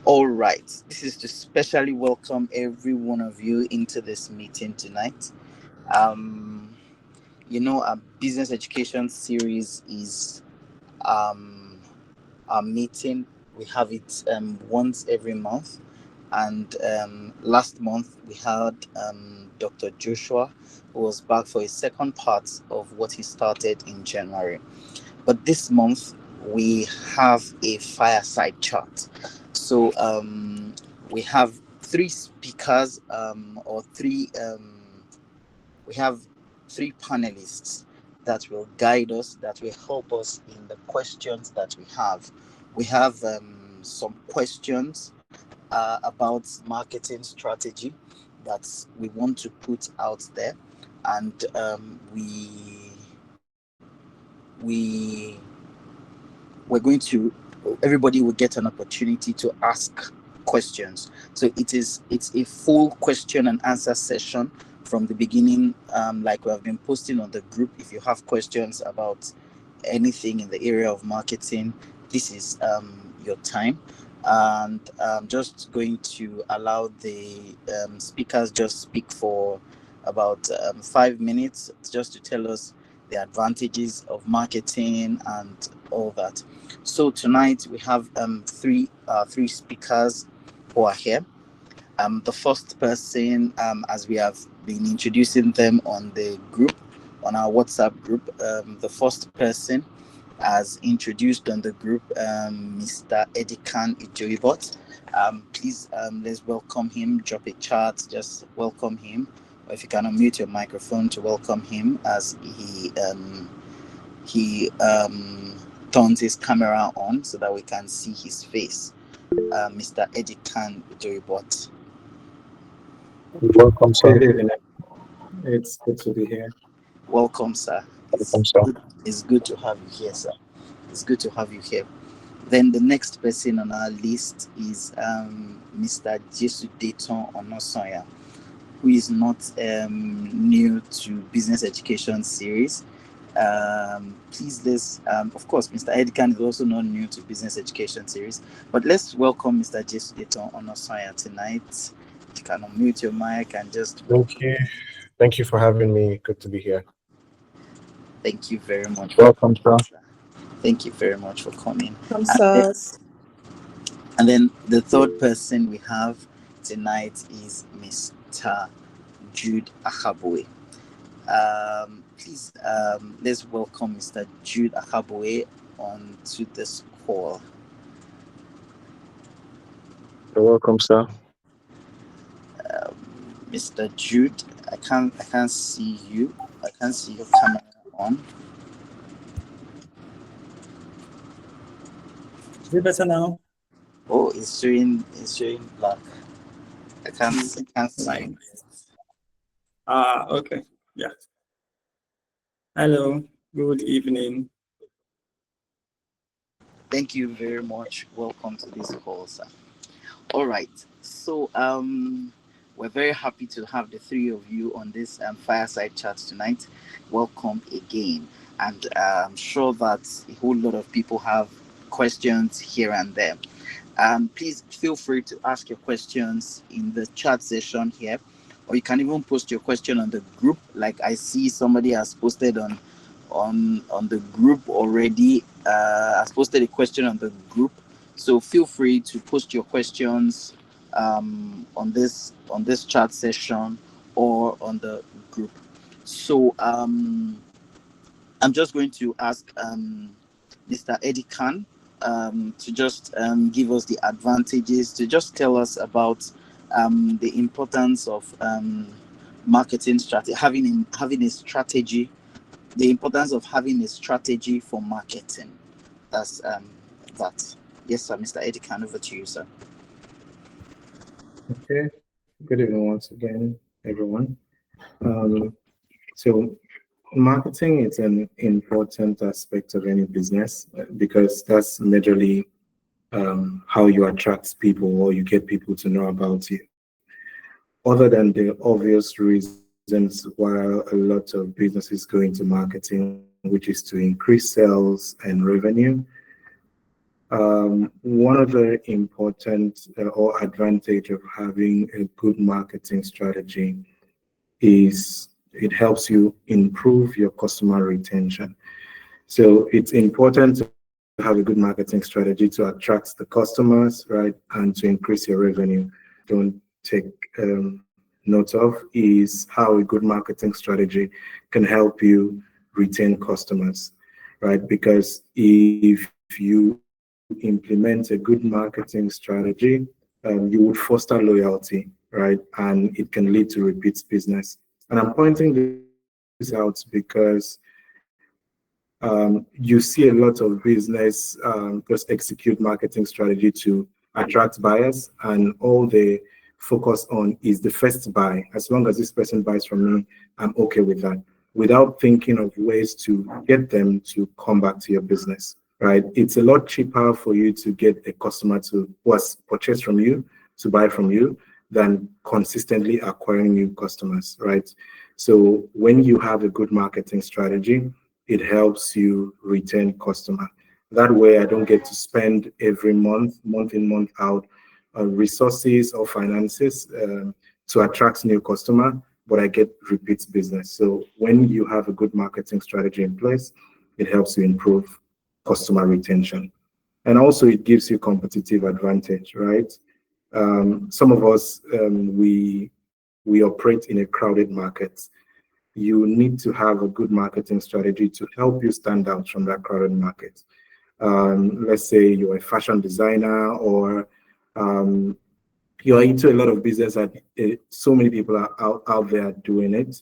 All right, this is to specially welcome every one of you into this meeting tonight. Um, our business education series is um, our meeting. We have it once every month, and last month we had Dr. Joshua, who was back for his second part of what he started in January. But this month we have a fireside chat. So we have three speakers, or three. We have three panelists that will guide us, that will help us in the questions that we have. We have some questions about marketing strategy that we want to put out there, and we we're going to everybody will get an opportunity to ask questions. So it's a full question and answer session from the beginning, like we have been posting on the group. If you have questions about anything in the area of marketing, this is your time. And I'm just going to allow the speakers just speak for about 5 minutes, just to tell us the advantages of marketing and all that. So tonight we have three speakers who are here. The first person, as we have been introducing them on the group, on our WhatsApp group, the first person as introduced on the group, Mr. Edikan Ijoibot. Please, let's welcome him. Drop a chat, just welcome him. Or if you can unmute your microphone to welcome him as he turns his camera on so that we can see his face. Mr. Edikan Ijoibot. Welcome, sir. Good evening. It's good to be here. Welcome, sir. Welcome, sir. It's good to have you here, sir. It's good to have you here. Then the next person on our list is Mr. Jesu Dayton Onosoya, who is not new to business education series. Please, let's of course, Mr. Edkan is also not new to business education series, but let's welcome Mr. Jesu Dayton Onosoya tonight. You can unmute your mic and just Thank you. Thank you for having me. Good to be here. thank you very much. Welcome, sir. Thank you very much for coming. Come, And sirs. And then the third person we have tonight is Mr. Jude Ahabwe. Please, let's welcome Mr. Jude Ahabwe onto this call. You're welcome, sir. Mr. Jude, I can't see you. I can't see your camera on. Is it better now? Oh, it's showing black. I can't see. Okay. Yeah. Hello. Good evening. Thank you very much. Welcome to this call, sir. All right. So we're very happy to have the three of you on this fireside chat tonight. Welcome again, and I'm sure that a whole lot of people have questions here and there. Please feel free to ask your questions in the chat session here, or you can even post your question on the group. Like I see somebody has posted on the group already. Has posted a question on the group, so feel free to post your questions on this chat session or on the group. So I'm just going to ask Mr. Eddie Khan to just give us the advantages, to just tell us about the importance of marketing strategy, having a strategy, the importance of having a strategy for marketing. That's that. Yes, sir. Mr. Eddie Khan, over to you, sir. Okay. Good evening once again, everyone. So marketing is an important aspect of any business because that's majorly how you attract people or you get people to know about you. Other than the obvious reasons why a lot of businesses go into marketing, which is to increase sales and revenue, One of the important or advantage of having a good marketing strategy is it helps you improve your customer retention. So it's important to have a good marketing strategy to attract the customers, right, and to increase your revenue. Don't take note of is how a good marketing strategy can help you retain customers, right? Because if you implement a good marketing strategy, you would foster loyalty, right? And it can lead to repeat business. And I'm pointing this out because you see a lot of business just execute marketing strategy to attract buyers, and all they focus on is the first buy. As long as this person buys from me, I'm okay with that, without thinking of ways to get them to come back to your business, right? It's a lot cheaper for you to get a customer to was purchase from you to buy from you than consistently acquiring new customers, right? So when you have a good marketing strategy, it helps you retain customer. That way, I don't get to spend every month, month in, month out, resources or finances to attract new customer, but I get repeat business. So when you have a good marketing strategy in place, it helps you improve customer retention. And also it gives you competitive advantage, right? Some of us, we operate in a crowded market. You need to have a good marketing strategy to help you stand out from that crowded market. Let's say you're a fashion designer, or you're into a lot of business that so many people are out there doing it.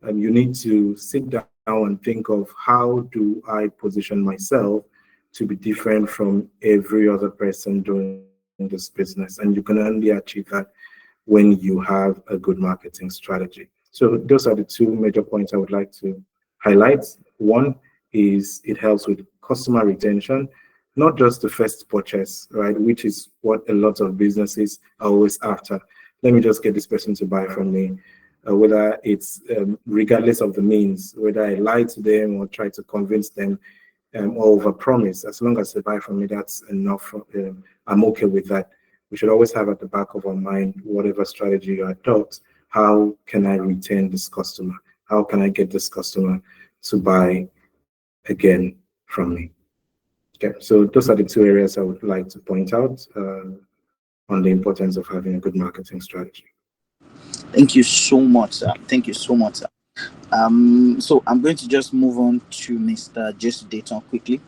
And you need to sit down and think of how do I position myself to be different from every other person doing this business. And you can only achieve that when you have a good marketing strategy. So those are the two major points I would like to highlight. One is it helps with customer retention, not just the first purchase, right? Which is what a lot of businesses are always after. Let me just get this person to buy from me. Whether it's regardless of the means, whether I lie to them or try to convince them or overpromise, as long as they buy from me, that's enough. I'm okay with that. We should always have at the back of our mind, whatever strategy you adopt, how can I retain this customer? How can I get this customer to buy again from me? Okay, so those are the two areas I would like to point out on the importance of having a good marketing strategy. Thank you so much, sir. Thank you so much, sir. So I'm going to just move on to Mr. Jesse Dayton quickly.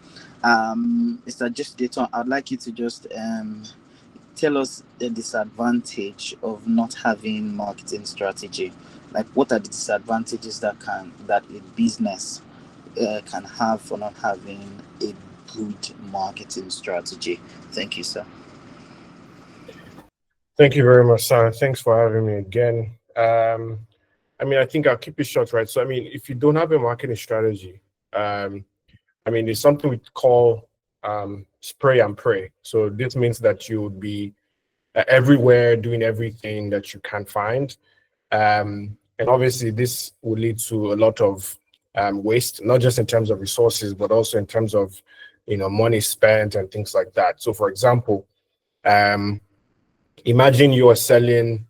Mr. Jesse Dayton, I'd like you to just tell us the disadvantage of not having marketing strategy. Like, what are the disadvantages that a business can have for not having a good marketing strategy? Thank you, sir. Thank you very much, sir. Thanks for having me again. I think I'll keep it short, right? So, if you don't have a marketing strategy, there's something we call spray and pray. So this means that you would be everywhere doing everything that you can find. And obviously, this will lead to a lot of waste, not just in terms of resources, but also in terms of, money spent and things like that. So, for example, imagine you are selling,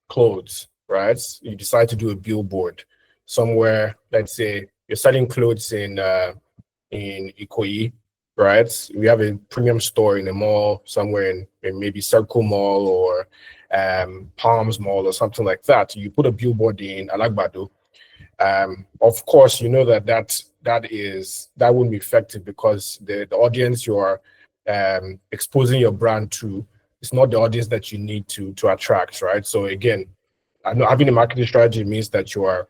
clothes, right? You decide to do a billboard somewhere. Let's say you're selling clothes in Ikoyi, right? We have a premium store in a mall somewhere in maybe Circle Mall or Palms Mall or something like that. You put a billboard in Alagbado. Of course, you know that wouldn't be effective because the audience you are exposing your brand to is not the audience that you need to attract, right? So again, I know having a marketing strategy means that you are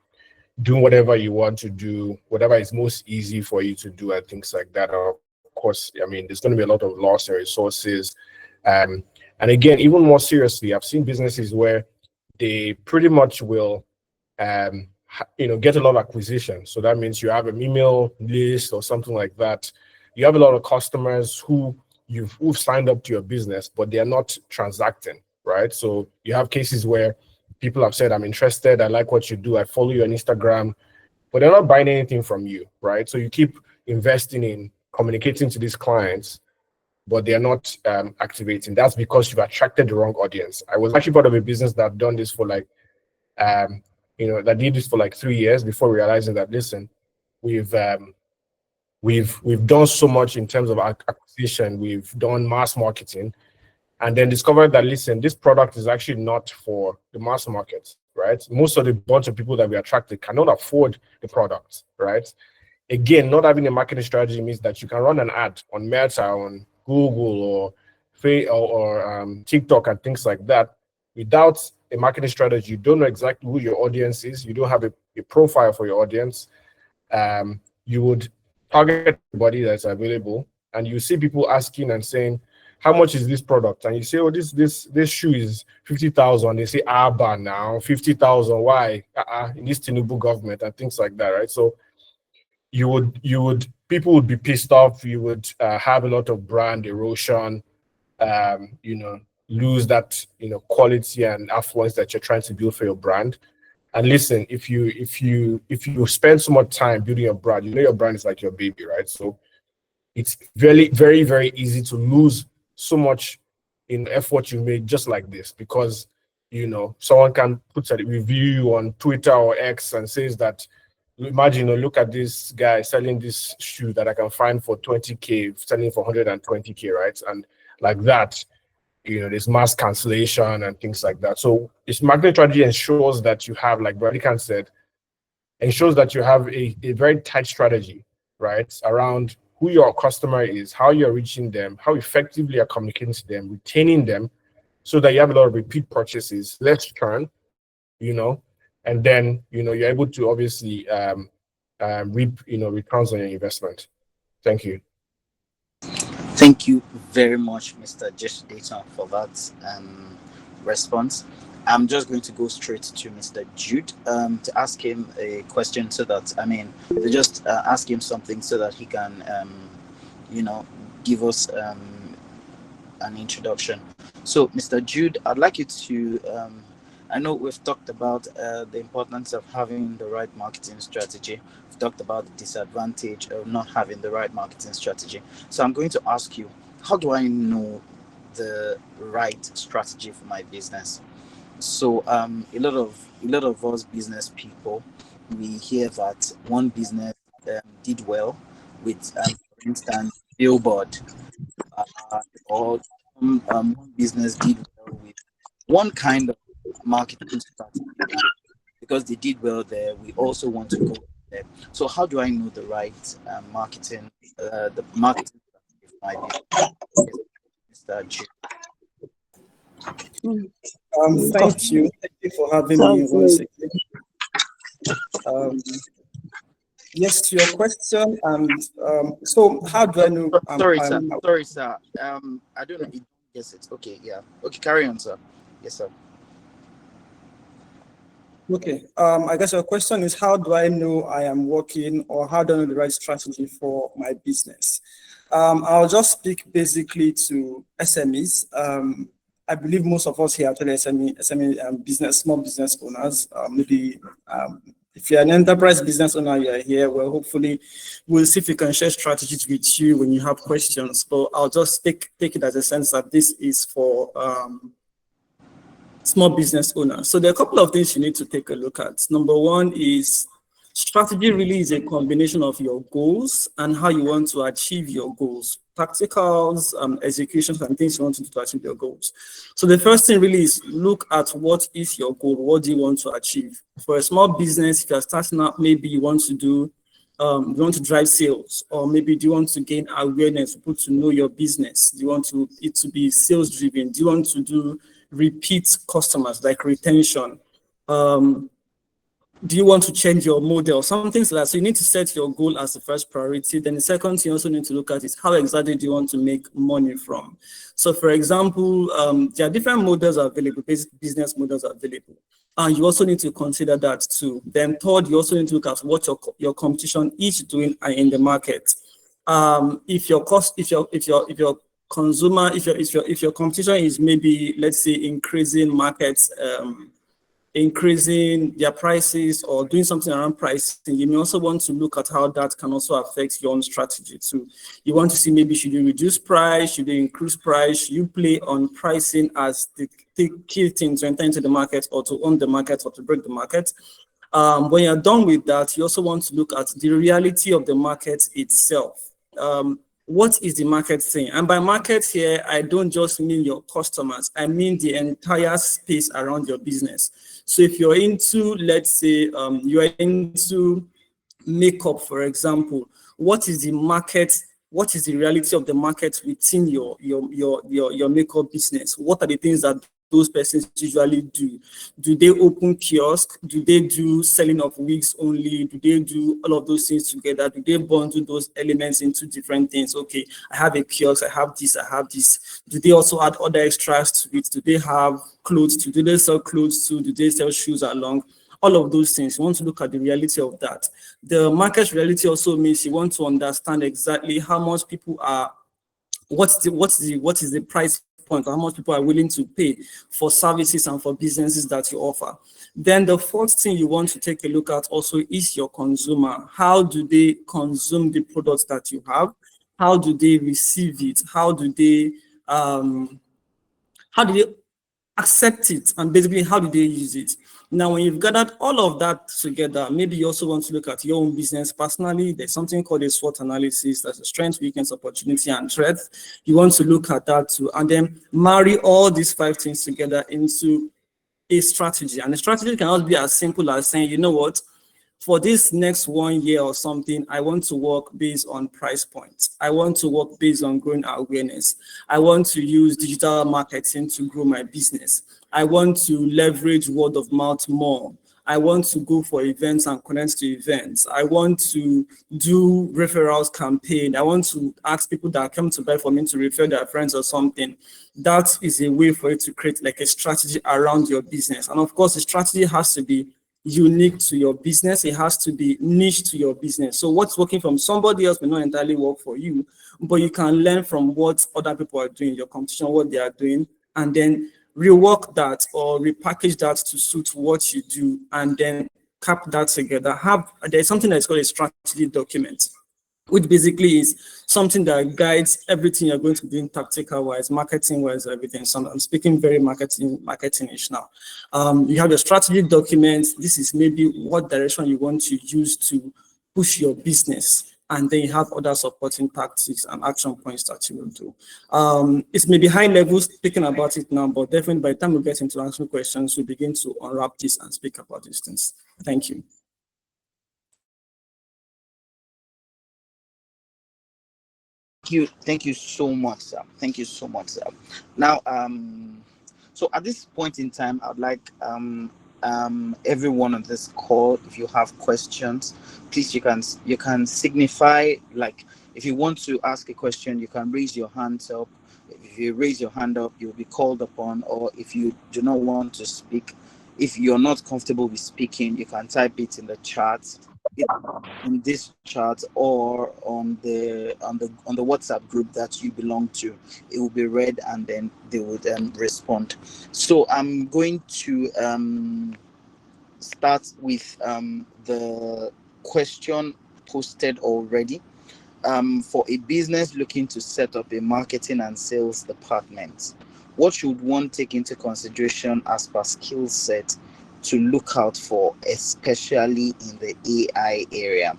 doing whatever you want to do, whatever is most easy for you to do, and things like that. Of course, there's going to be a lot of loss in resources. And again, even more seriously, I've seen businesses where they pretty much will, get a lot of acquisition. So that means you have an email list or something like that. You have a lot of customers who've signed up to your business, but they are not transacting, right? So you have cases where people have said, I'm interested, I like what you do, I follow you on Instagram, but they're not buying anything from you, right? So you keep investing in communicating to these clients, but they're not activating. That's because you've attracted the wrong audience. I was actually part of a business that done this for like, that did this for like 3 years before realizing that, listen, we've done so much in terms of acquisition, we've done mass marketing, and then discovered that, listen, this product is actually not for the mass market, right? Most of the bunch of people that we attracted cannot afford the product, right? Again, not having a marketing strategy means that you can run an ad on Meta, on Google, or TikTok and things like that. Without a marketing strategy, you don't know exactly who your audience is. You don't have a profile for your audience. You would target everybody that's available, and you see people asking and saying, how much is this product? And you say, oh, this shoe is 50,000. They say, but now 50,000. Why? In this Tinubu government and things like that, right? So people would be pissed off. You would have a lot of brand erosion. Lose that quality and affluence that you're trying to build for your brand. And listen, if you spend so much time building your brand, your brand is like your baby, right? So it's very, very, very easy to lose so much in effort you made just like this, because someone can put a review on Twitter or X and says that, imagine, look at this guy selling this shoe that I can find for 20K, selling for 120K, right? And like that, there's mass cancellation and things like that. So this marketing strategy ensures that you have, like Bradikan said, ensures that you have a very tight strategy, right, around who your customer is, how you're reaching them, how effectively you're communicating to them, retaining them, so that you have a lot of repeat purchases, less churn, and then you're able to obviously reap returns on your investment. Thank you. Thank you very much, Mr. Jesh Dayton, for that response. I'm just going to go straight to Mr. Jude to ask him a question, so that, to just ask him something so that he can, give us an introduction. So, Mr. Jude, I'd like you to, I know we've talked about the importance of having the right marketing strategy. We've talked about the disadvantage of not having the right marketing strategy. So I'm going to ask you, how do I know the right strategy for my business? So a lot of us business people, we hear that one business did well with, for instance, billboard, or one business did well with one kind of marketing strategy. Because they did well there, we also want to go there. So how do I know the right marketing strategy for my business, Mr. G? Thank you for having me once again. Yes, to your question, and so how do I know? Sorry, sir. I don't know. Yes, it's okay. Yeah. Okay, carry on, sir. Yes, sir. Okay. I guess your question is, how do I know I am working, or how do I know the right strategy for my business? I'll just speak basically to SMEs. I believe most of us here are actually SME business, small business owners. Maybe if you're an enterprise business owner, you're here. Well, hopefully, we'll see if we can share strategies with you when you have questions. But I'll just take it as a sense that this is for small business owners. So there are a couple of things you need to take a look at. Number one is, strategy really is a combination of your goals and how you want to achieve your goals, tacticals, executions, and things you want to do to achieve your goals. So the first thing really is, look at what is your goal, what do you want to achieve. For a small business, if you're starting out, maybe you want to do, you want to drive sales, or maybe do you want to gain awareness, people to know your business? Do you want it to be sales driven? Do you want to do repeat customers, like retention? Do you want to change your model? Some things like that. So you need to set your goal as the first priority. Then the second thing you also need to look at is, how exactly do you want to make money from? So for example, there are different models available, basic business models available. And you also need to consider that too. Then third, you also need to look at what your competition is doing in the market. If your competition is maybe, let's say, increasing markets, increasing their prices or doing something around pricing, you may also want to look at how that can also affect your own strategy too. You want to see maybe should you reduce price, should you increase price, you play on pricing as the key thing to enter into the market or to own the market or to break the market. When you're done with that, you also want to look at the reality of the market itself. What is the market saying? And by market here, I don't just mean your customers, I mean the entire space around your business. So if you're into, let's say, you're into makeup, for example, what is the market? What is the reality of the market within your makeup business? What are the things that those persons usually do? Do they open kiosk? Do they do selling of wigs only? Do they do all of those things together? Do they bundle those elements into different things? Okay, I have a kiosk, I have this, I have this. Do they also add other extras to it? Do they have clothes too? Do they sell clothes too? Do they sell shoes along? All of those things, you want to look at the reality of that. The market reality also means you want to understand exactly how much people are, what is the price point, how much people are willing to pay for services and for businesses that you offer. Then the fourth thing you want to take a look at also is your consumer. How do they consume the products that you have? How do they receive it? How do they accept it? And basically, how do they use it? Now, when you've gathered all of that together, maybe you also want to look at your own business personally. There's something called a SWOT analysis. That's a strength, weakness, opportunity, and threat. You want to look at that too, and then marry all these 5 things together into a strategy. And the strategy cannot be as simple as saying, you know what, for this next 1 year or something, I want to work based on price points. I want to work based on growing awareness. I want to use digital marketing to grow my business. I want to leverage word of mouth more. I want to go for events and connect to events. I want to do referrals campaign. I want to ask people that come to buy from me to refer their friends or something. That is a way for you to create like a strategy around your business. And of course, the strategy has to be unique to your business. It has to be niche to your business. So what's working from somebody else may not entirely work for you, but you can learn from what other people are doing, your competition, what they are doing, and then rework that or repackage that to suit what you do, and then cap that together. There's something that's called a strategy document, which basically is something that guides everything you're going to do in tactical wise, marketing wise, everything. So I'm speaking very marketing-ish now. You have your strategy document. This is maybe what direction you want to use to push your business. And then you have other supporting tactics and action points that you will do. It's maybe high level speaking about it now, but definitely by the time we get into answering questions, we begin to unwrap this and speak about these things. Thank you. Thank you so much, sir. Thank you so much, sir. Now, so at this point in time, I'd like everyone on this call, if you have questions, please you can signify, like if you want to ask a question, you can raise your hands up. If you raise your hand up, you'll be called upon, or if you do not want to speak, if you're not comfortable with speaking, you can type it in the chat, in this chat, or on the WhatsApp group that you belong to. It will be read and then they would respond. So I'm going to start with the question posted already. For a business looking to set up a marketing and sales department, what should one take into consideration as per skill set to look out for, especially in the AI area?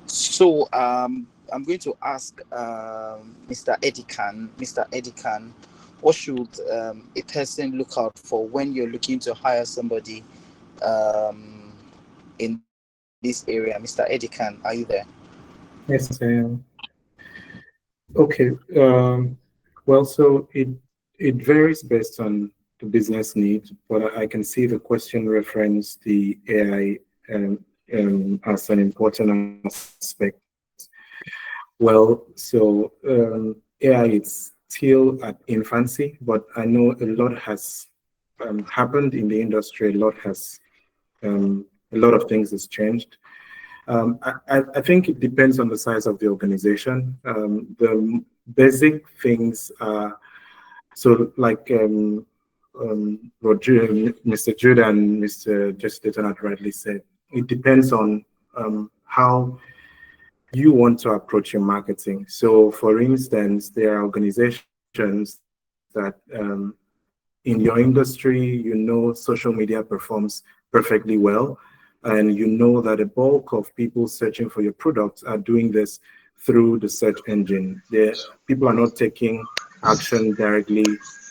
So I'm going to ask Mr. Edikan. Mr. Edikan, what should a person look out for when you're looking to hire somebody in this area? Mr. Edikan, are you there? Yes, I am. Okay. Well, so it varies based on the business need, but I can see the question referenced the AI as an important aspect. Well, so AI is still at infancy, but I know a lot has happened in the industry. A lot of things has changed. I think it depends on the size of the organization. The basic things are so like Mr. Jude and Mr. Justin had rightly said, it depends on how you want to approach your marketing. So, for instance, there are organizations that in your industry, you know, social media performs perfectly well, and you know that a bulk of people searching for your products are doing this through the search engine. People are not taking action directly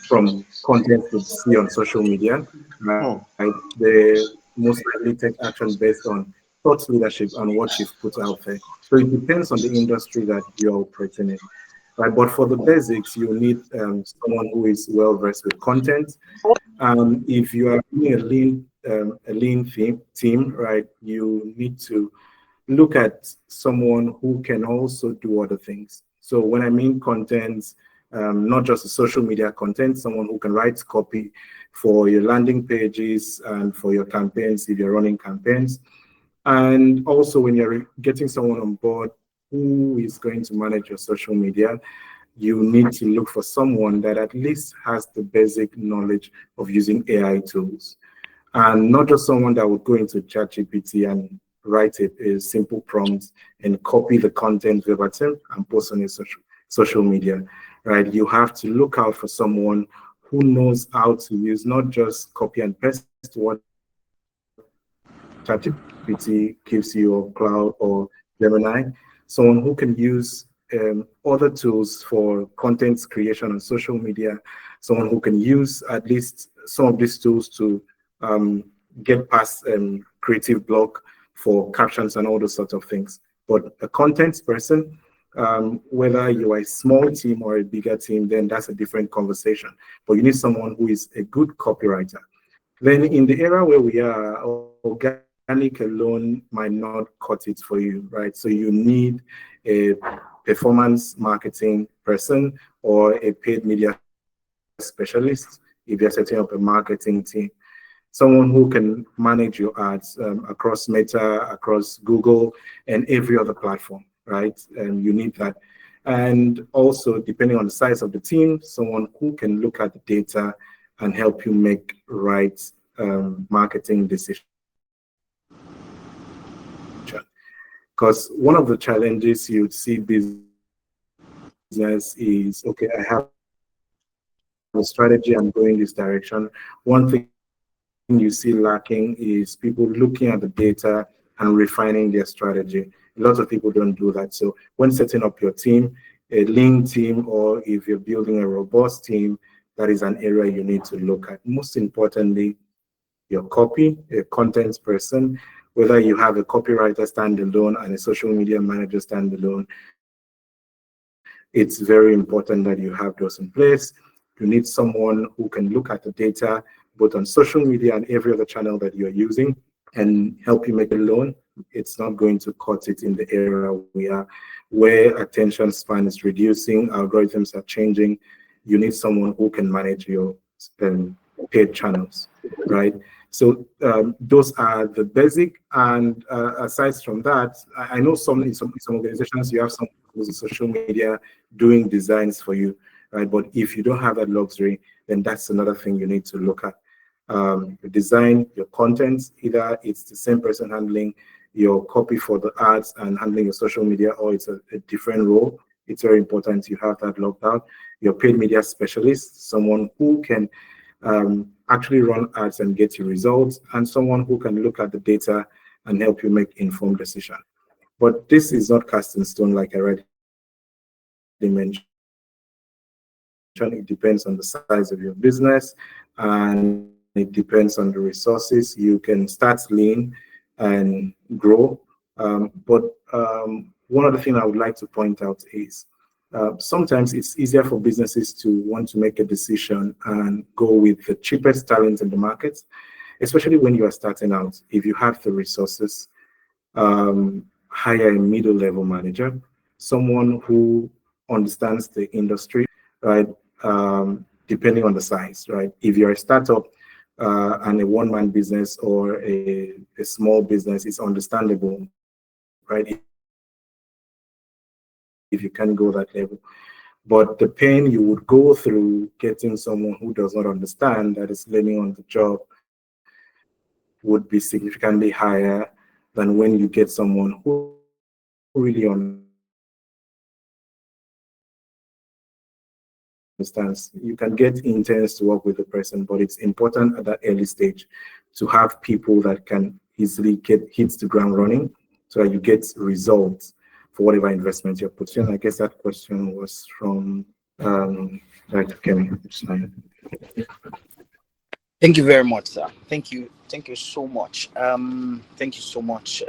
from content they see on social media, right? Hmm. They most likely take action based on thought leadership and what you've put out there. So it depends on the industry that you're operating in. Right, but for the basics, you need someone who is well versed with content. If you are in a lean team, right, you need to look at someone who can also do other things. So when I mean content, not just the social media content, someone who can write copy for your landing pages and for your campaigns if you're running campaigns. And also when you're getting someone on board who is going to manage your social media, you need to look for someone that at least has the basic knowledge of using AI tools. And not just someone that would go into ChatGPT and write a simple prompt and copy the content verbatim and post on your social media, right? You have to look out for someone who knows how to use not just copy and paste what ChatGPT gives you or Cloud or Gemini, someone who can use other tools for content creation on social media, someone who can use at least some of these tools to get past creative block for captions and all those sorts of things. But a content person, whether you are a small team or a bigger team, then that's a different conversation. But you need someone who is a good copywriter. Then in the era where we are, organic alone might not cut it for you, right? So you need a performance marketing person or a paid media specialist if you're setting up a marketing team. Someone who can manage your ads across Meta, across Google, and every other platform, right? And you need that. And also, depending on the size of the team, someone who can look at the data and help you make right marketing decisions. Because one of the challenges you'd see business is, okay, I have a strategy, I'm going this direction. One thing you see lacking is people looking at the data and refining their strategy. A lot of people don't do that. So when setting up your team, a lean team, or if you're building a robust team, that is an area you need to look at. Most importantly, your copy, a content person, whether you have a copywriter standalone and a social media manager standalone, it's very important that you have those in place. You need someone who can look at the data and help you make right both on social media and every other channel that you're using, and help you make it alone. It's not going to cut it in the era we are, where attention span is reducing, algorithms are changing. You need someone who can manage your paid channels, right? So those are the basic. And aside from that, I know some organizations you have some who's in social media doing designs for you, right? But if you don't have that luxury, then that's another thing you need to look at. Your design, your content, either it's the same person handling your copy for the ads and handling your social media, or it's a different role. It's very important you have that locked out. Your paid media specialist, someone who can actually run ads and get you results, and someone who can look at the data and help you make informed decisions. But this is not cast in stone, like I already mentioned. It depends on the size of your business, and it depends on the resources. You can start lean and grow. But one other thing I would like to point out is sometimes it's easier for businesses to want to make a decision and go with the cheapest talent in the market, especially when you are starting out. If you have the resources, hire a middle level manager, someone who understands the industry, right? Depending on the size, right? If you're a startup and a one-man business or a small business, it's understandable, right? If you can go that level. But if you're a But the pain you would go through getting someone who does not understand, that is learning on the job, would be significantly higher than when you get someone who really understands. You can get interns to work with the person, but it's important at that early stage to have people that can easily hit the ground running so that you get results for whatever investment you're putting. I guess that question was from Dr. Kemi. Thank you very much, sir. Thank you. Thank you so much. Thank you so much.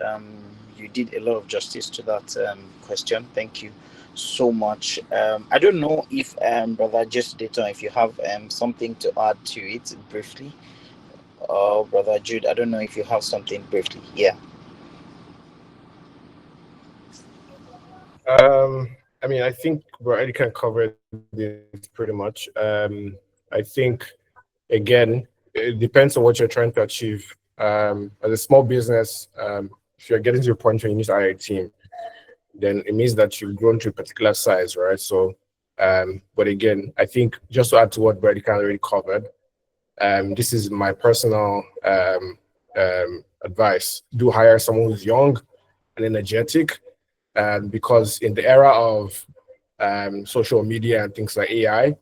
You did a lot of justice to that question. Thank you so much. I don't know if Brother Just Dayton, if you have something to add to it briefly. Brother Jude, I don't know if you have something briefly. Yeah. I mean, I think we already can cover this pretty much. I think, again, it depends on what you're trying to achieve. As a small business, if you're getting to a point where you need to hire a team, then it means that you've grown to a particular size, right? So, but again, I think just to add to what Brady already covered, this is my personal advice: do hire someone who's young and energetic, because in the era of social media and things like AI,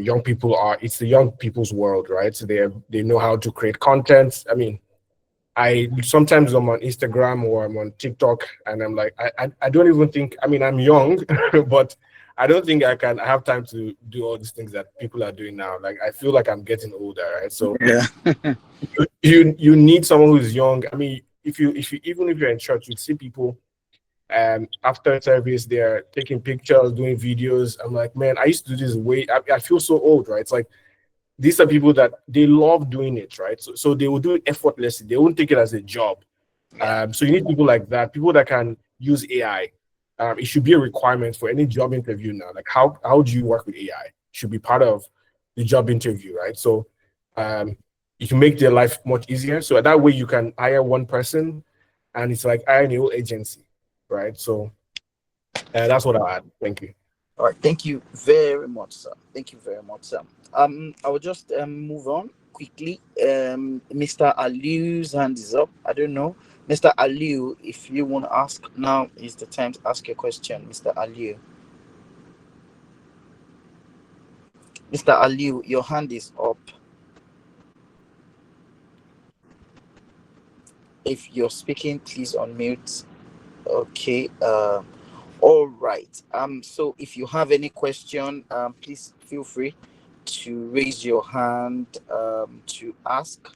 young people it's the young people's world, right? So they know how to create content. I mean, I sometimes I'm on Instagram or I'm on TikTok and I'm like, I don't even think, I mean, I'm young, but I don't think I have time to do all these things that people are doing now. Like, I feel like I'm getting older, right? So Yeah. you need someone who's young. I mean, if you even if you're in church, you see people after service, they're taking pictures, doing videos. I'm like, man, I used to do this I feel so old, right? It's like, these are people that they love doing it, right? So they will do it effortlessly. They won't take it as a job. So you need people like that, people that can use AI. It should be a requirement for any job interview now. Like, how do you work with AI? It should be part of the job interview, right? So you can make their life much easier. So that way you can hire one person and it's like hiring a whole agency, right? So that's what I add. Thank you. All right. Thank you very much, sir. Thank you very much, sir. I will just move on quickly. Mr. Aliu's hand is up. I don't know. Mr. Aliu, if you want to ask, now is the time to ask your question, Mr. Aliu. Mr. Aliu, your hand is up. If you're speaking, please unmute. Okay. All right. So if you have any question, please feel free to raise your hand to ask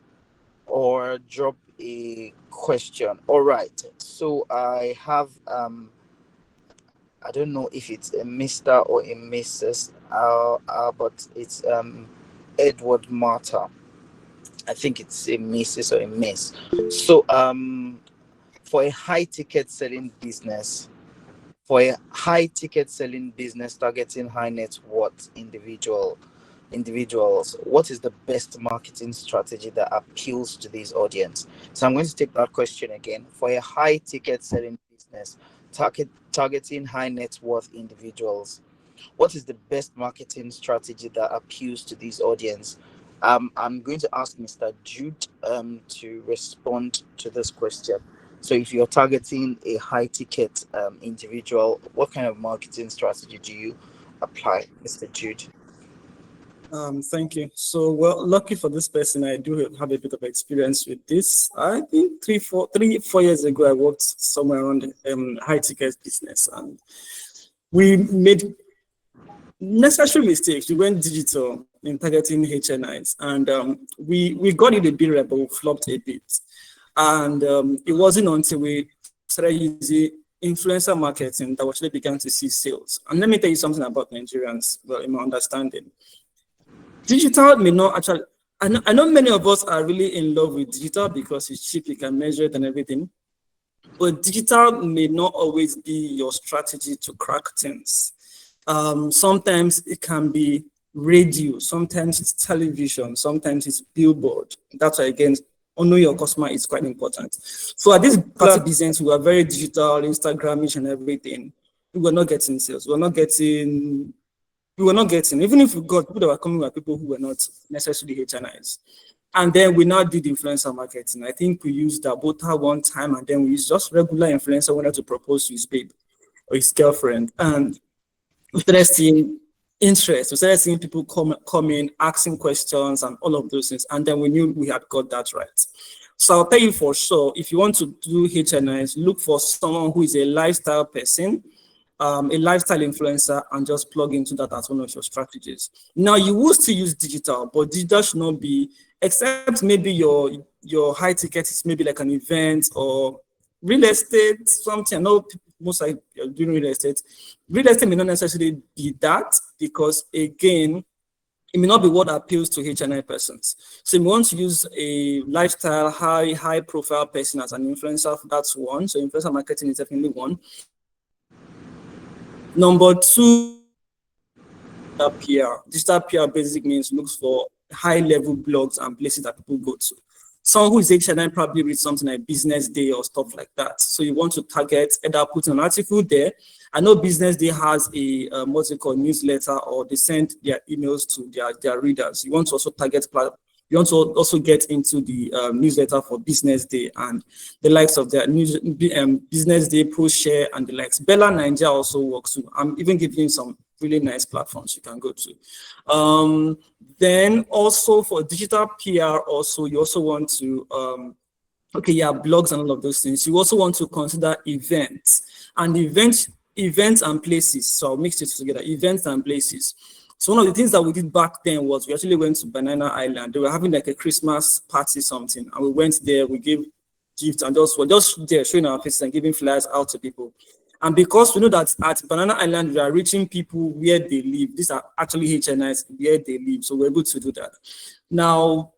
or drop a question. All right. So I have I don't know if it's a Mr. or a Mrs. But it's Edward Marta. I think it's a Mrs. or a Miss. So for a high ticket selling business, targeting high net worth individuals, what is the best marketing strategy that appeals to this audience? So I'm going to take that question again. For a high ticket selling business targeting high net worth individuals, what is the best marketing strategy that appeals to this audience? I'm going to ask Mr. Jude to respond to this question. So if you're targeting a high ticket individual, what kind of marketing strategy do you apply, Mr. Jude? Thank you. So, well, lucky for this person, I do have a bit of experience with this. I think 4 years ago, I worked somewhere around high ticket business, and we made necessary mistakes. We went digital in targeting HNIs, and we got it a bit right, but we flopped a bit. And it wasn't until we started using influencer marketing that we actually began to see sales. And let me tell you something about Nigerians, well, in my understanding. Digital may not actually, I know many of us are really in love with digital because it's cheap, you can measure it and everything. But digital may not always be your strategy to crack things. Sometimes it can be radio, sometimes it's television, sometimes it's billboard. That's why, again, know your customer is quite important. So at this part of business, we are very digital, Instagramish and everything. we were not getting sales. Even if we got people that were coming, were people who were not necessarily HNIs. And then we now did influencer marketing. I think we used Dabota one time, and then we used just regular influencer wanted to propose to his babe or his girlfriend. And we started seeing interest. We started seeing people come in, asking questions and all of those things. And then we knew we had got that right. So I'll tell you for sure, if you want to do HNIs, look for someone who is a lifestyle person, a lifestyle influencer, and just plug into that as one of your strategies. Now, you will still use digital, but digital should not be, except maybe your high ticket is maybe like an event or real estate, something. I know most are doing real estate. Real estate may not necessarily be that, because again, it may not be what appeals to HNI persons. So we want to use a lifestyle, high profile person as an influencer. That's one. So influencer marketing is definitely one. Number two, PR. Digital PR basically means looks for high level blogs and places that people go to. Someone who is HNI probably reads something like Business Day or stuff like that. So you want to target, either put an article there. I know Business Day has a what's it called, newsletter, or they send their emails to their readers. You want to also target, you want to also get into the newsletter for Business Day and the likes of their news, Business Day, Pro Share, and the likes. Bella Ninja also works too. I'm even giving you some really nice platforms you can go to. Then also for digital PR, also you also want to blogs and all of those things. You also want to consider events and events and places. So I'll mix it together, events and places. So one of the things that we did back then was we actually went to Banana Island. They were having like a Christmas party something, and we went there, we gave gifts, and we're just there showing our faces and giving flyers out to people. And because we know that at Banana Island, we are reaching people where they live. These are actually HNIs where they live. So we're able to do that. Now,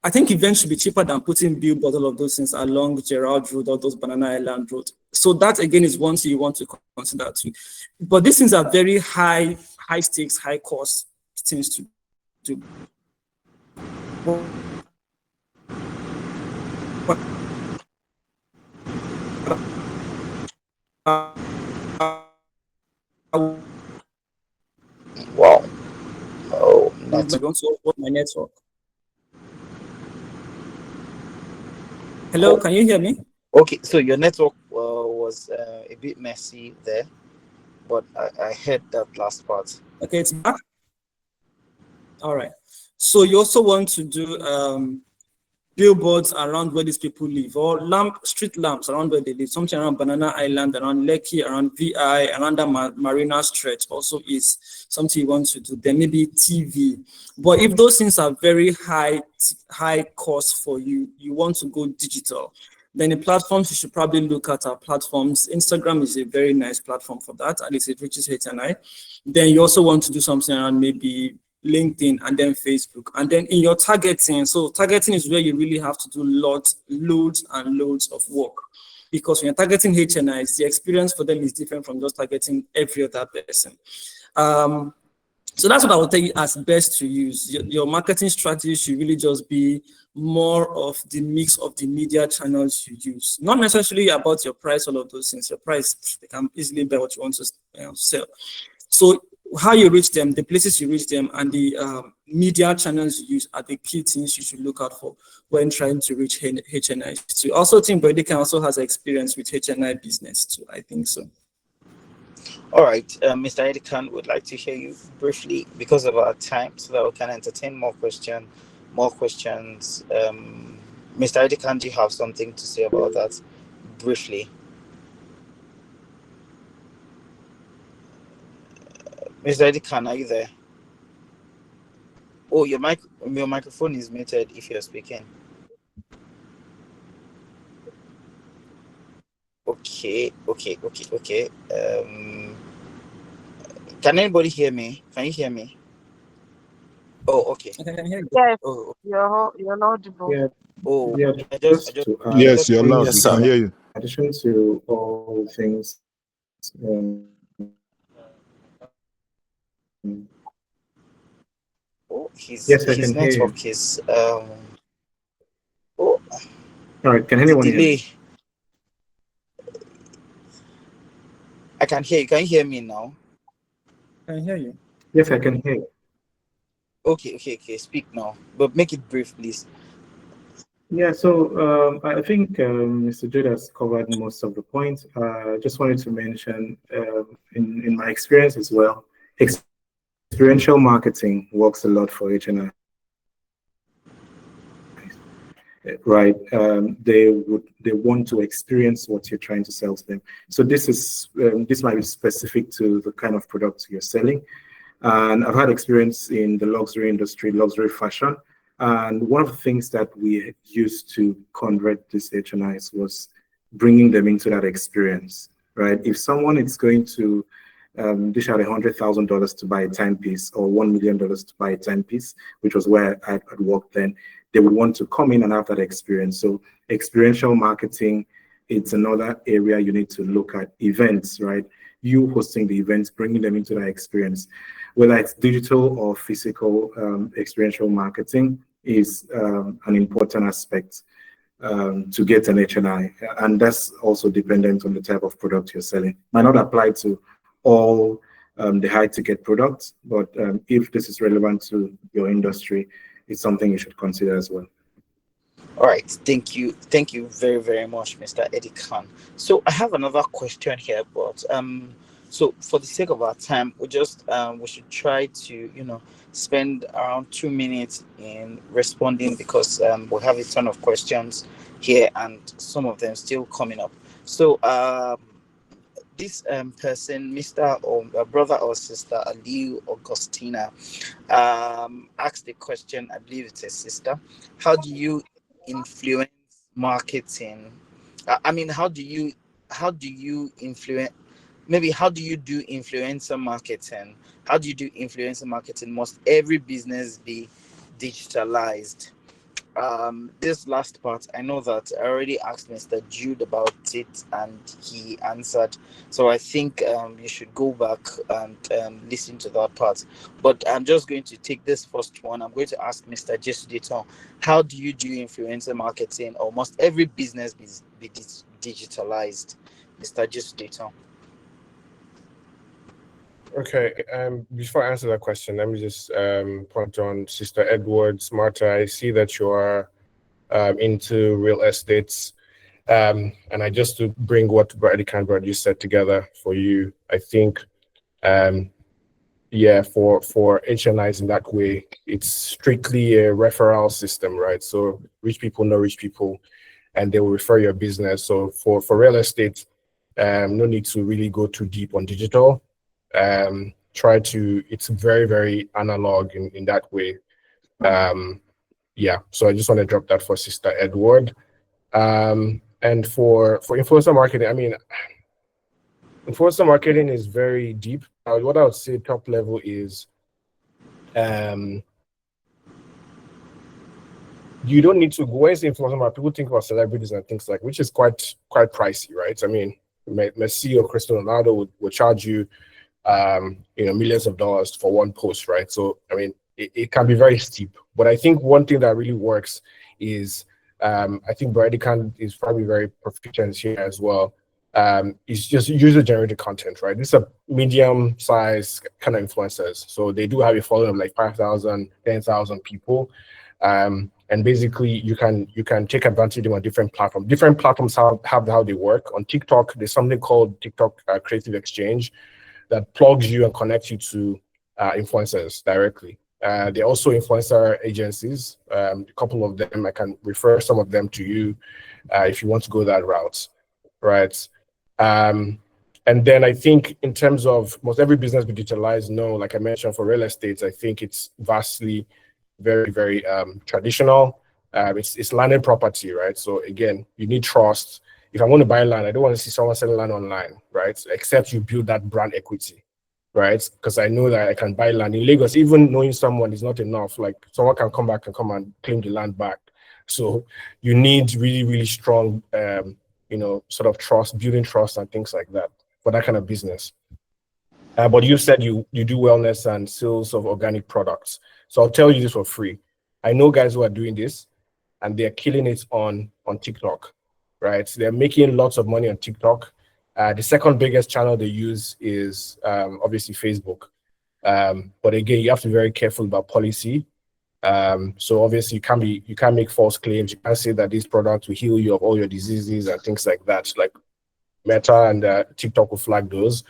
I think events should be cheaper than putting billboards, all of those things along Gerald Road or those Banana Island Road. So that again is one thing you want to consider too. But these things are very high stakes, high cost things to do. Wow. Oh, I want to upload my network. Hello, can you hear me? Okay, so your network was a bit messy there, but I heard that last part. Okay, it's back. All right. So you also want to do billboards around where these people live, or street lamps around where they live, something around Banana Island, around Lekki, around VI, around the Marina Stretch also is something you want to do. Then maybe TV. But if those things are very high cost for you, you want to go digital, then the platforms you should probably look at are platforms. Instagram is a very nice platform for that, at least it reaches HNI. Then you also want to do something around maybe LinkedIn and then Facebook. And then in your targeting, so targeting is where you really have to do loads and loads of work. Because when you're targeting HNIs, the experience for them is different from just targeting every other person. So that's what I would tell you as best to use. Your marketing strategy should really just be more of the mix of the media channels you use. Not necessarily about your price, all of those things. Your price, they can easily buy what you want to sell. So how you reach them, the places you reach them, and the media channels you use are the key things you should look out for when trying to reach HNI. So I also think Brady can also has experience with HNI business too. I think so. All right, Mr. Edikan, would like to hear you briefly because of our time, so that we can entertain more questions. Mr. Edikan, do you have something to say about that briefly? Mr. Edikan, are you there? Oh, your microphone is muted if you're speaking. Okay. Can anybody hear me? Can you hear me? Oh, okay. I can hear you. Yes, Oh, you're audible. Yeah, oh. yeah, I just just to add, Yes, you're loud. yes, We can hear you. in addition to all things, Oh, his yes, I can hear you. network is oh, All right, can the anyone hear delay. me? I can hear you. Can you hear me now? I hear you. Yes, I can hear you. Okay. Speak now, but make it brief, please. Yeah, so I think Mr. Jude has covered most of the points. I just wanted to mention, in my experience as well, experiential marketing works a lot for HNI, right? They want to experience what you're trying to sell to them. So this might be specific to the kind of products you're selling. And I've had experience in the luxury industry, luxury fashion. And one of the things that we used to convert these HNIs was bringing them into that experience, right? If someone is going to dish out $100,000 to buy a timepiece or $1 million to buy a timepiece, which was where I'd worked then, they would want to come in and have that experience. So experiential marketing, it's another area you need to look at. Events, right? You hosting the events, bringing them into that experience, whether it's digital or physical. Experiential marketing is an important aspect to get an HNI, and that's also dependent on the type of product you're selling. Might not apply to all the high ticket products, but if this is relevant to your industry, it's something you should consider as well. All right, thank you very very much, Mr. Eddie Khan. So I have another question here, but so for the sake of our time, we should try to spend around 2 minutes in responding, because we have a ton of questions here and some of them still coming up. So this person, Mr. or brother or sister Aliu Augustina, asked the question. I believe it's a sister. How do you influence marketing? I mean, how do you influence? Maybe how do you do influencer marketing? How do you do influencer marketing? Must every business be digitalized? This last part, I know that I already asked Mr. Jude about it and he answered. So I think you should go back and listen to that part. But I'm just going to take this first one. I'm going to ask Mr. Jesu Deton, how do you do influencer marketing, or must every business be digitalized? Mr. Jesu Deton. Okay, before I answer that question, let me just point on Sister Edwards. Martha, I see that you are into real estates. And I just to bring what Brady Canberra just said together for you, I think, yeah, for HNIs in that way, it's strictly a referral system, right? So rich people know rich people, and they will refer your business. So for real estate, no need to really go too deep on digital. It's very, very analog in that way. Yeah, so I just want to drop that for Sister Edward. And for influencer marketing, I mean, influencer marketing is very deep. What I would say top level is, you don't need to go. When you say influencer marketing, people think about celebrities and things like, which is quite pricey, right? I mean, Messi or Cristiano Ronaldo would charge you, millions of dollars for one post, right? So, I mean, it can be very steep. But I think one thing that really works is, I think Brady Khan is probably very proficient here as well. It's just user-generated content, right? These are medium-sized kind of influencers. So they do have a following of like 5,000, 10,000 people. And basically, you can take advantage of them on different platforms. Different platforms have how they work. On TikTok, there's something called TikTok Creative Exchange that plugs you and connects you to influencers directly. There are also influencer agencies, a couple of them. I can refer some of them to you if you want to go that route, right? And then I think in terms of must every business be digitalized? No, like I mentioned, for real estate, I think it's vastly very, very traditional. It's landed property, right? So again, you need trust. If I want to buy land, I don't want to see someone selling land online, right? Except you build that brand equity, right? Because I know that I can buy land in Lagos. Even knowing someone is not enough. Like someone can come back and come and claim the land back. So you need really, really strong, sort of trust, building trust and things like that for that kind of business. But you said you do wellness and sales of organic products. So I'll tell you this for free. I know guys who are doing this and they're killing it on TikTok, right? So they're making lots of money on TikTok. The second biggest channel they use is obviously Facebook. But again, you have to be very careful about policy. So obviously you can't make false claims. You can't say that this product will heal you of all your diseases and things like that. Like Meta and TikTok will flag those.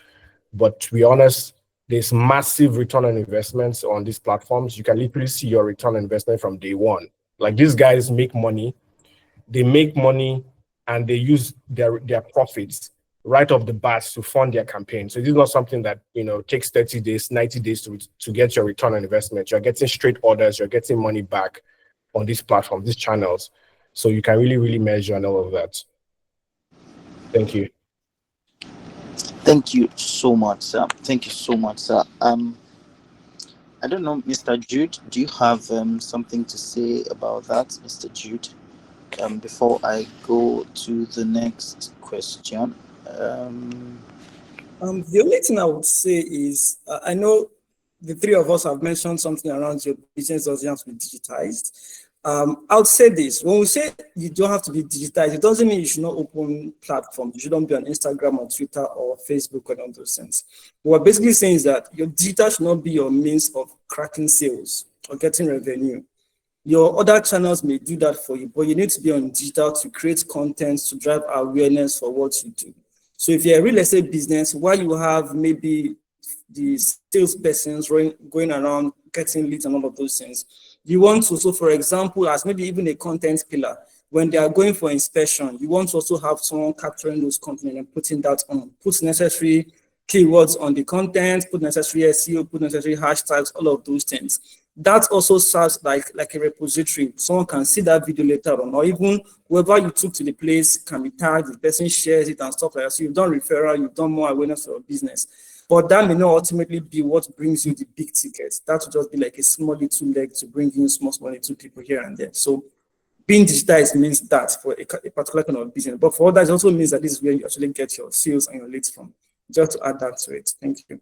But to be honest, there's massive return on investments on these platforms. You can literally see your return on investment from day one. Like these guys make money. They make money and they use their profits right off the bat to fund their campaign. So this is not something that takes 30 days, 90 days to get your return on investment. You're getting straight orders, you're getting money back on these platforms, these channels. So you can really, really measure on all of that. Thank you. Thank you so much, sir. Thank you so much, sir. I don't know, Mr. Jude, do you have something to say about that, Mr. Jude? Before I go to the next question. The only thing I would say is, I know the three of us have mentioned something around your business doesn't have to be digitized. I would say this: when we say you don't have to be digitized, it doesn't mean you should not open platforms. You shouldn't be on Instagram or Twitter or Facebook or all those things. What we're basically saying is that your digital should not be your means of cracking sales or getting revenue. Your other channels may do that for you, but you need to be on digital to create content, to drive awareness for what you do. So if you're a real estate business, while you have maybe the salespersons going around getting leads and all of those things, you want to also, for example, as maybe even a content pillar, when they are going for inspection, you want to also have someone capturing those content and putting that on, put necessary keywords on the content, put necessary SEO, put necessary hashtags, all of those things. That also serves like a repository. Someone can see that video later on, or even whoever you took to the place can be tagged, the person shares it and stuff like that. So you've done referral, you've done more awareness for your business. But that may not ultimately be what brings you the big tickets. That would just be like a small little leg to bring in small little people here and there. So being digitized means that for a particular kind of business. But for others, it also means that this is where you actually get your sales and your leads from. Just to add that to it. Thank you.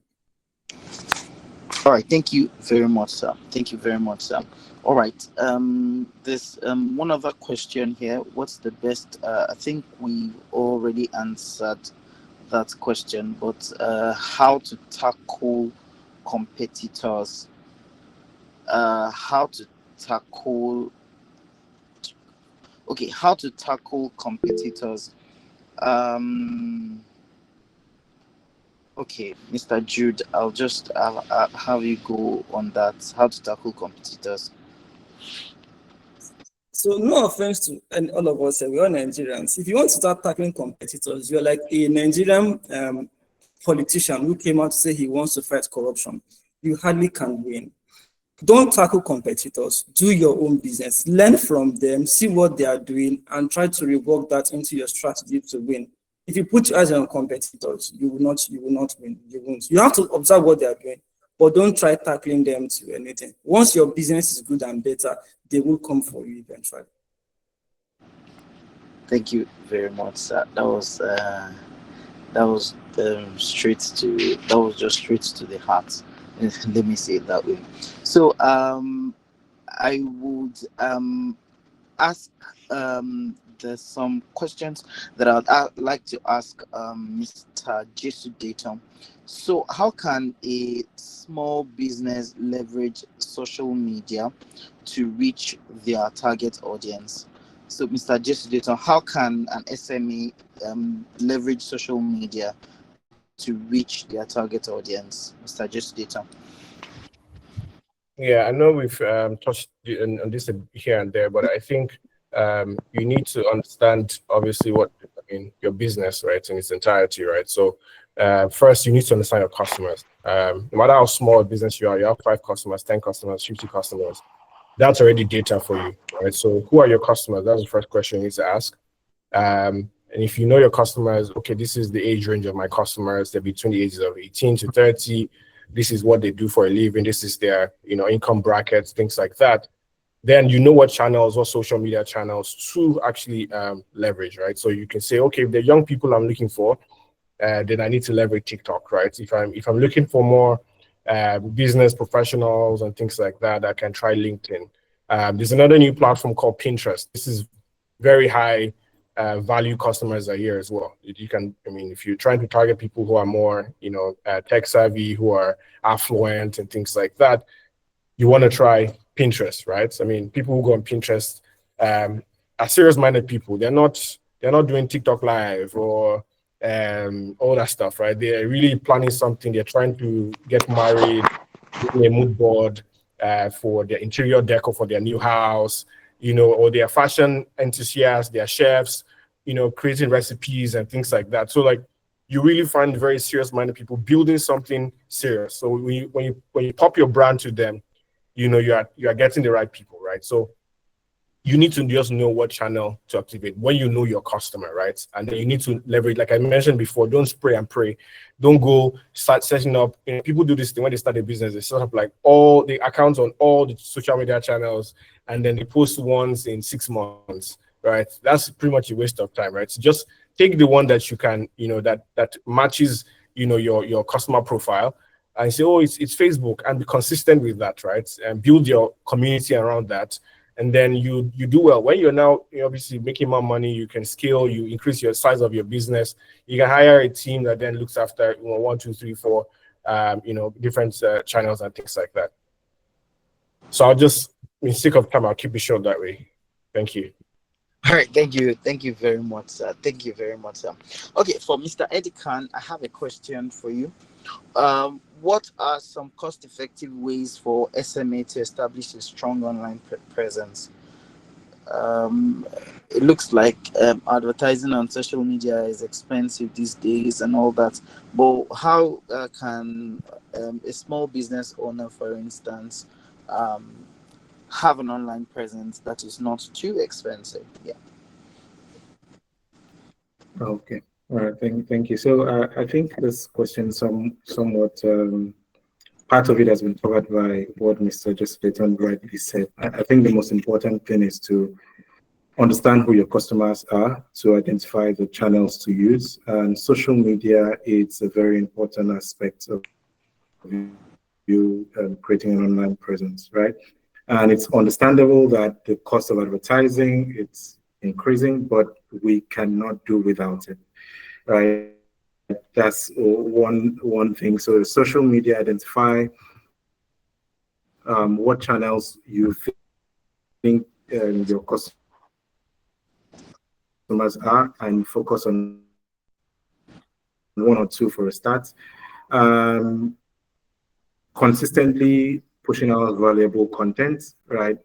All right, thank you very much, sir. Thank you very much, sir. All right, there's one other question here. What's the best? I think we already answered that question, but how to tackle competitors? How to tackle competitors? Okay, Mr. Jude, I'll have you go on that. How to tackle competitors. So no offense to all of us, we're all Nigerians. If you want to start tackling competitors, you're like a Nigerian politician who came out to say he wants to fight corruption. You hardly can win. Don't tackle competitors. Do your own business. Learn from them, see what they are doing, and try to rework that into your strategy to win. If you put your eyes on competitors, you will not win. You won't. You have to observe what they are doing, but don't try tackling them to anything. Once your business is good and better, they will come for you eventually. Thank you very much, sir. That was just straight to the heart. Let me say it that way. So I would ask there's some questions that I'd like to ask Mr. Jesu Dayton. So how can a small business leverage social media to reach their target audience? So Mr. Jesu Dayton, how can an SME leverage social media to reach their target audience? Mr. Jesu Dayton. Yeah, I know we've touched on this here and there, but I think you need to understand obviously your business, right, in its entirety, right? So first you need to understand your customers. No matter how small a business you have 5 customers, 10 customers, 50 customers, that's already data for you, right? So who are your customers? That's the first question you need to ask. And if you know your customers, okay, this is the age range of my customers, they're between the ages of 18 to 30. This is what they do for a living. This is their, income brackets, things like that. Then you know what channels, what social media channels to actually leverage, right? So you can say, okay, if they're young people I'm looking for, then I need to leverage TikTok, right? If I'm looking for more business professionals and things like that, I can try LinkedIn. There's another new platform called Pinterest. This is very high value customers are here as well. You can, I mean, if you're trying to target people who are more, tech savvy, who are affluent and things like that, you want to try Pinterest, right? I mean, people who go on Pinterest are serious-minded people. They're not doing TikTok live or all that stuff, right? They're really planning something. They're trying to get married, a mood board for their interior decor for their new house, or their fashion enthusiasts, their chefs, creating recipes and things like that. So like you really find very serious-minded people building something serious. So when you pop your brand to them, you are getting the right people, right? So you need to just know what channel to activate when you know your customer, right? And then you need to leverage, like I mentioned before, don't spray and pray. Don't go start setting up. People do this thing when they start a business, they set up like all the accounts on all the social media channels, and then they post once in 6 months, right? That's pretty much a waste of time, right? So just take the one that you can, that matches, your customer profile, and say, oh, it's Facebook, and be consistent with that, right? And build your community around that. And then you do well. When you're now obviously making more money, you can scale, you increase your size of your business. You can hire a team that then looks after 1, 2, 3, 4, different channels and things like that. So I'll just, in sake of time, I'll keep it short that way. Thank you. All right, thank you very much, sir. Thank you very much, sir. Okay, for Mr. Eddie Khan, I have a question for you. What are some cost-effective ways for SMA to establish a strong online presence? It looks like advertising on social media is expensive these days and all that. But how can a small business owner, for instance, have an online presence that is not too expensive? Yeah. Okay. All right. Thank you. So I think this question somewhat part of it has been covered by what Mr. Joseph Layton rightly said. I think the most important thing is to understand who your customers are, to identify the channels to use. And social media is a very important aspect of you creating an online presence, right? And it's understandable that the cost of advertising, it's increasing, but we cannot do without it, right? That's one thing. So social media, identify what channels you think your customers are, and focus on 1 or 2 for a start. Consistently pushing out valuable content, right?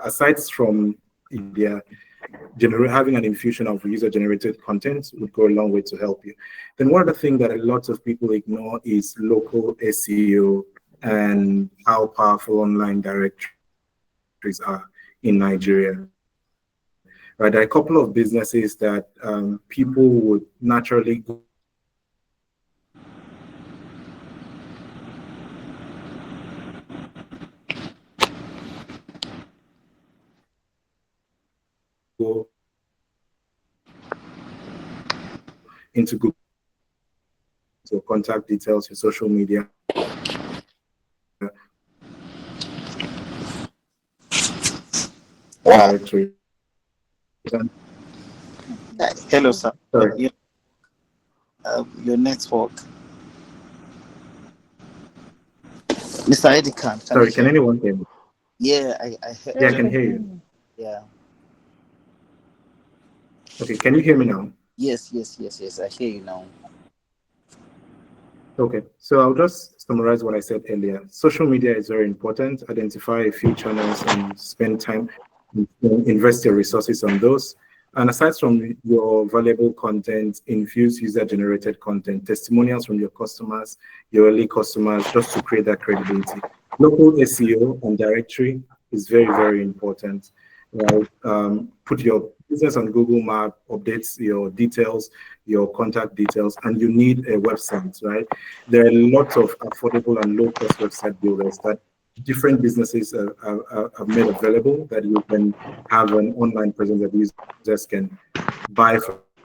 Aside from India, having an infusion of user-generated content would go a long way to help you. Then one other thing that a lot of people ignore is local SEO and how powerful online directories are in Nigeria. Right, there are a couple of businesses that people would naturally go into Google, so contact details, your social media. Wow. Directory. Hello, sir. Sorry. Your network. Mr. Eddie Khan, Sorry, can anyone hear me? Yeah, I Yeah, I can hear you. Yeah. Okay, can you hear me now? Yes. I hear you now. Okay, so I'll just summarize what I said earlier. Social media is very important. Identify a few channels and spend time, invest your resources on those. And aside from your valuable content, infuse user-generated content, testimonials from your customers, your early customers, just to create that credibility. Local SEO and directory is very, very important. Right? Put your business on Google Map, updates your details, your contact details, and you need a website, right? There are lots of affordable and low-cost website builders that different businesses have made available, that you can have an online presence that users can buy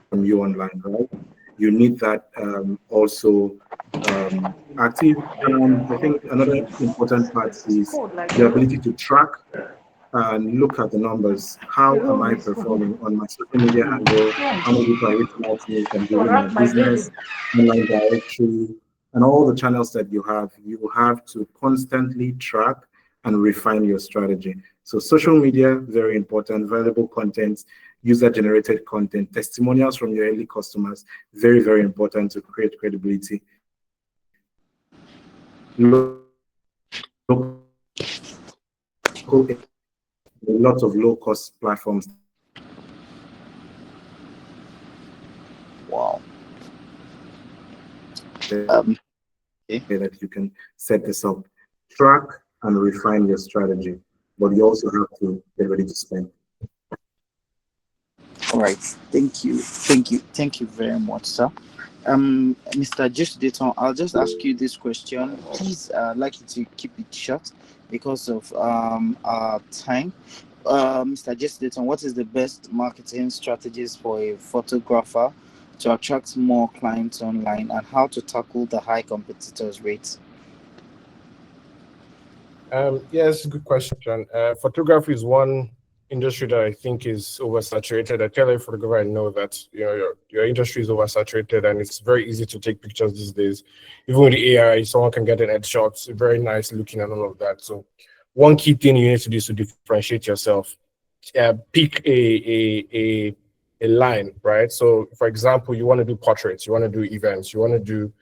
from you online, right? You need that also active. And I think another important part is the ability to track and look at the numbers. How am I performing on my social media handle? How many people are reaching out to me from Google My Business, online directory, and all the channels that you have? You have to constantly track and refine your strategy. So social media, very important, valuable content, user-generated content, testimonials from your early customers, very, very important to create credibility. Lots of low-cost platforms. Wow. Okay. That you can set this up, track and refine your strategy, but you also have to get ready to spend. All right. Thank you very much, sir. Mr. Just Dayton, I'll just ask you this question. Please, like you to keep it short because of our time. Mr. Just Dayton, what is the best marketing strategies for a photographer to attract more clients online, and how to tackle the high competitors rates? Yes, good question. Photography is one industry that I think is oversaturated. I tell every photographer I know that your industry is oversaturated, and it's very easy to take pictures these days. Even with the AI, someone can get an headshot, very nice looking and all of that. So one key thing you need to do is to differentiate yourself. Pick a line, right? So for example, you want to do portraits, you want to do events, you want to do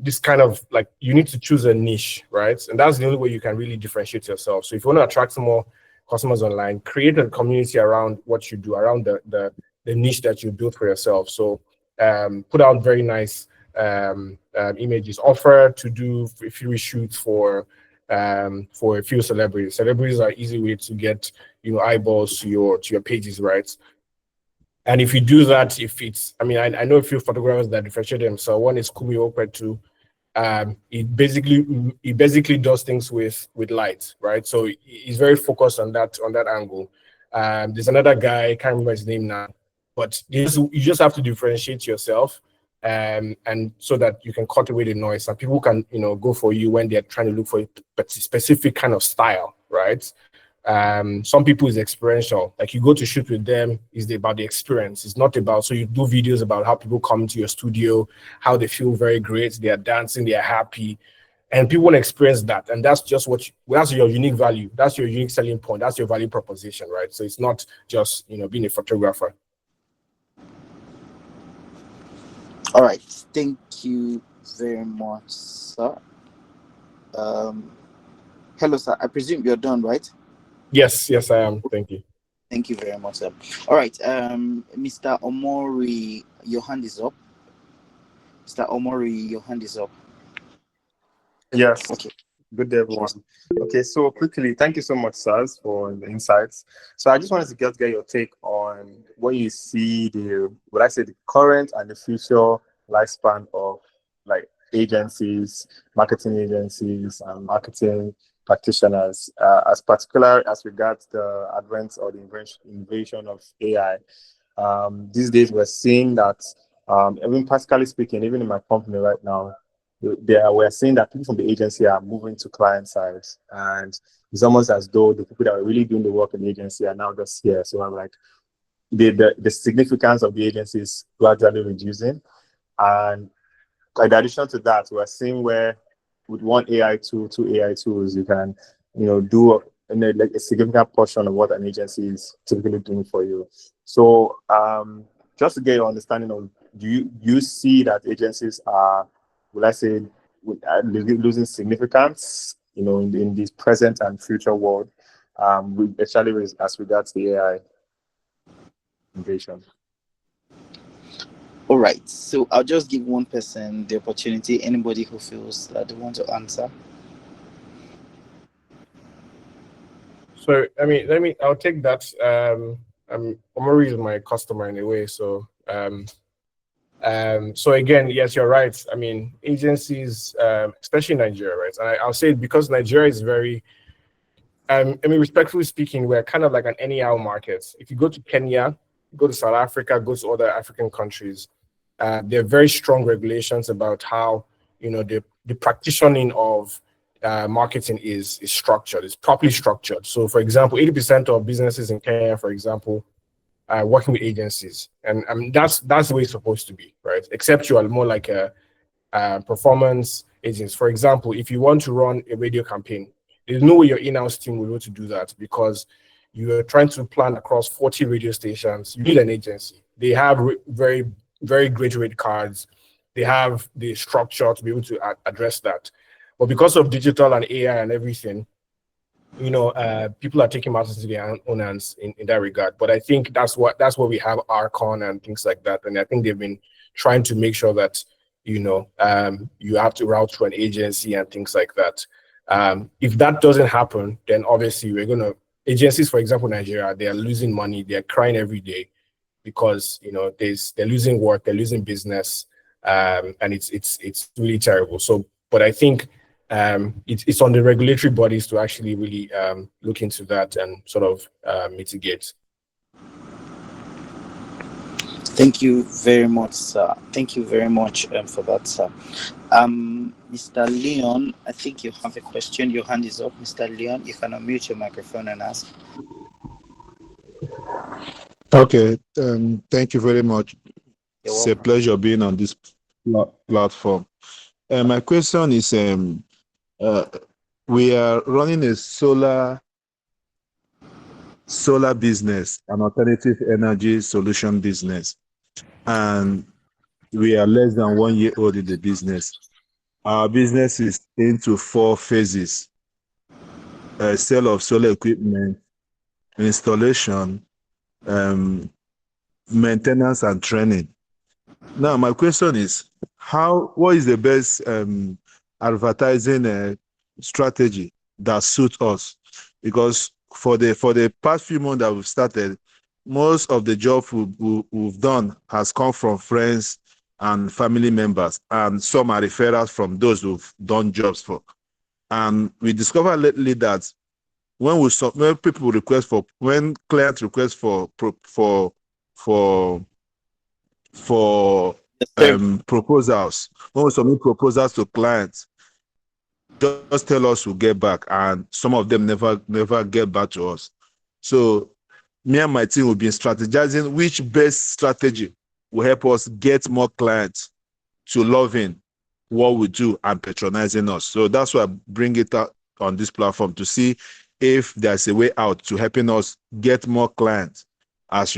this kind of, like, you need to choose a niche, right? And that's the only way you can really differentiate yourself. So if you want to attract some more customers online, create a community around what you do, around the niche that you built for yourself. So put out very nice images, offer to do a few shoots for a few celebrities. Celebrities are easy way to get eyeballs to your pages, right? And if you do that, I know a few photographers that differentiate themselves. One is Kumi Okwetu. It basically does things with light, right? So he's very focused on that angle. There's another guy, I can't remember his name now, but you just have to differentiate yourself, and so that you can cut away the noise, and people can go for you when they're trying to look for a specific kind of style, right? Some people is experiential, like you go to shoot with them, is about the experience. It's not about, so you do videos about how people come to your studio, how they feel very great, they are dancing, they are happy, and people want to experience that. And that's just that's your unique value, that's your unique selling point, that's your value proposition, right? So it's not just being a photographer. All right, thank you very much, sir. Hello, sir, I presume you're done, right? Yes, I am. Thank you. Thank you very much, sir. All right, Mr. Omori, your hand is up. Mr. Omori, your hand is up. Yes. Okay. Good day, everyone. Okay, so quickly, thank you so much, Saz, for the insights. So I just wanted to get your take on what you see the current and the future lifespan of, like, agencies, marketing agencies, and marketing practitioners, as particular as regards the advent or the invasion of AI. These days, we're seeing that, even practically speaking, even in my company right now, we're seeing that people from the agency are moving to client side, and it's almost as though the people that are really doing the work in the agency are now just here. So I'm like, the significance of the agency is gradually reducing, and in addition to that, we're seeing where with one AI tool, two AI tools, you can do like a significant portion of what an agency is typically doing for you. So just to get your understanding of, do you see that agencies are, will I say, losing significance, in this present and future world, especially as regards the AI invasion? All right, so I'll just give one person the opportunity. Anybody who feels that they want to answer. So I'll take that. Omori is my customer in a way, so so again, yes, you're right. I mean, agencies, especially in Nigeria, right? And I'll say it because Nigeria is very, respectfully speaking, we're kind of like an anyhow market. If you go to Kenya, go to South Africa, go to other African countries, there are very strong regulations about how, the practicing of marketing is structured. It's properly structured. So, for example, 80% of businesses in Kenya, for example, are working with agencies, and that's the way it's supposed to be, right? Except you are more like a performance agents. For example, if you want to run a radio campaign, there's no way your in-house team will be able to do that because you are trying to plan across 40 radio stations. You need an agency. They have very, very great rate cards. They have the structure to be able to address that. But because of digital and AI and everything, people are taking matters into their own hands in that regard. But I think that's what we have Arcon and things like that. And I think they've been trying to make sure that you have to route through an agency and things like that. If that doesn't happen, then obviously agencies, for example, Nigeria, they are losing money, they're crying every day because they're losing work, they're losing business, and it's really terrible. So, but I think it's on the regulatory bodies to actually really look into that and sort of mitigate. Thank you very much, sir. Thank you very much for that, sir. Mr. Leon, I think you have a question. Your hand is up, Mr. Leon. You can unmute your microphone and ask. Okay, thank you very much. You're It's a welcome. pleasure being on this platform. My question is, we are running a solar business, an alternative energy solution business, and we are less than 1 year old in the business. Our business is into 4 phases: sale of solar equipment, installation, maintenance, and training. Now, my question is, what is the best advertising strategy that suits us? Because for the past few months that we've started, most of the jobs we've done has come from friends and family members, and some are referrals from those who've done jobs for. And we discovered lately that when clients request for proposals, when we submit proposals to clients, just tell us we'll get back, and some of them never get back to us. So me and my team will be strategizing which best strategy will help us get more clients to loving what we do and patronizing us. So that's why I bring it out on this platform, to see if there's a way out to helping us get more clients as